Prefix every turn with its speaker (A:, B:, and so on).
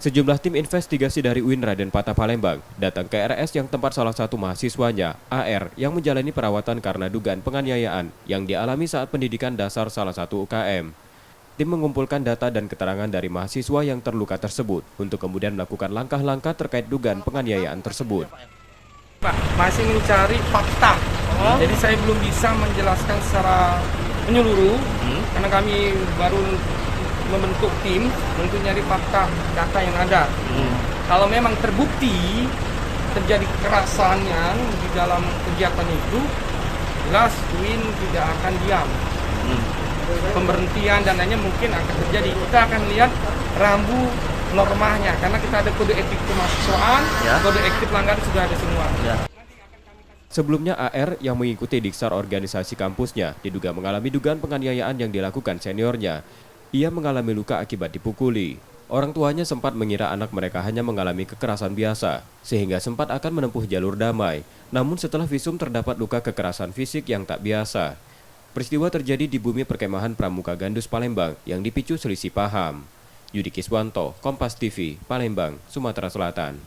A: Sejumlah tim investigasi dari UIN Raden Patah Palembang datang ke RS yang tempat salah satu mahasiswanya, AR, yang menjalani perawatan karena dugaan penganiayaan yang dialami saat pendidikan dasar salah satu UKM. Tim mengumpulkan data dan keterangan dari mahasiswa yang terluka tersebut untuk kemudian melakukan langkah-langkah terkait dugaan penganiayaan tersebut.
B: Pak, masih mencari fakta. Jadi saya belum bisa menjelaskan secara menyeluruh karena kami baru membentuk tim untuk nyari fakta data yang ada. Kalau memang terbukti terjadi kekerasannya di dalam kegiatan itu, jelas UIN tidak akan diam. Pemberhentian dan lainnya mungkin akan terjadi. Kita akan lihat rambu normanya karena kita ada kode etik kemahasiswaan, kode etik pelanggaran sudah ada semua.
A: Sebelumnya AR yang mengikuti diksar organisasi kampusnya diduga mengalami dugaan penganiayaan yang dilakukan seniornya. Ia mengalami luka akibat dipukuli. Orang tuanya sempat mengira anak mereka hanya mengalami kekerasan biasa, sehingga sempat akan menempuh jalur damai. Namun setelah visum terdapat luka kekerasan fisik yang tak biasa. Peristiwa terjadi di bumi perkemahan Pramuka Gandus Palembang yang dipicu selisih paham. Yudi Kiswanto, Kompas TV, Palembang, Sumatera Selatan.